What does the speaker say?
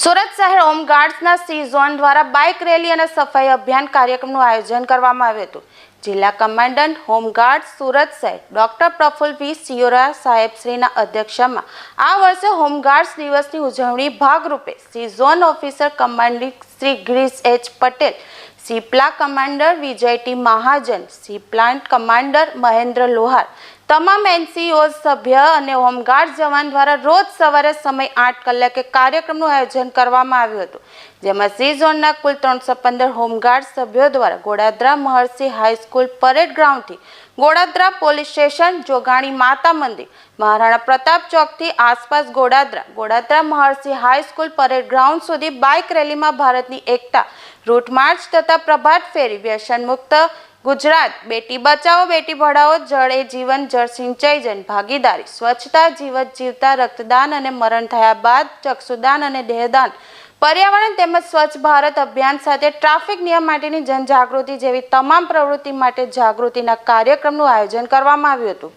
સુરત શહેર હોમગાર્ડ્સના C zone દ્વારા bike rally અને સફાઈ અભિયાન કાર્યક્રમનું આયોજન કરવામાં આવ્યું હતું. જિલ્લા કમાન્ડન્ટ હોમગાર્ડ સુરત શહેર ડોક્ટર પ્રફુલ્લ વી સિયોરા સાહેબશ્રીના અધ્યક્ષતામાં આ વર્ષે હોમગાર્ડ્સ દિવસની ઉજવણી ભાગરૂપે C zone officer commanding Shri Girish H Patel, C પ્લા commander Vijay T Mahajan, C platoon commander Mahendra Lohar, તમામ એનસીઓ સભ્ય અને હોમગાર્ડ જવાન દ્વારા રોજ સવારે સમય 8 કલાકે કાર્યક્રમનું આયોજન કરવામાં આવ્યું હતું. જેમાં સી ઝોનના કુલ 315 હોમગાર્ડ સભ્યો દ્વારા ગોડાદરા મહર્ષિ હાઈસ્કૂલ પરેડ ગ્રાઉન્ડથી ગોડાદરા પોલીસ સ્ટેશન, જોગાણી માતા મંદિર, મહારાણા પ્રતાપ ચોકથી આસપાસ Godadara Maharshi high school parade ground સુધી બાઇક રેલીમાં ભારતની એકતા, રૂટ માર્ચ તથા પ્રભાત ફેરી, વ્યસન મુક્ત ગુજરાત, બેટી બચાવો બેટી પઢાઓ, જળ એ જીવન, જળ સિંચાઈ જન ભાગીદારી, સ્વચ્છતા જીવન જીવતા, રક્તદાન અને મરણ થયા બાદ ચક્ષુદાન અને દેહદાન, પર્યાવરણ તેમજ સ્વચ્છ ભારત અભિયાન સાથે ટ્રાફિક નિયમ માટેની જનજાગૃતિ જેવી તમામ પ્રવૃત્તિ માટે જાગૃતિના કાર્યક્રમનું આયોજન કરવામાં આવ્યું હતું.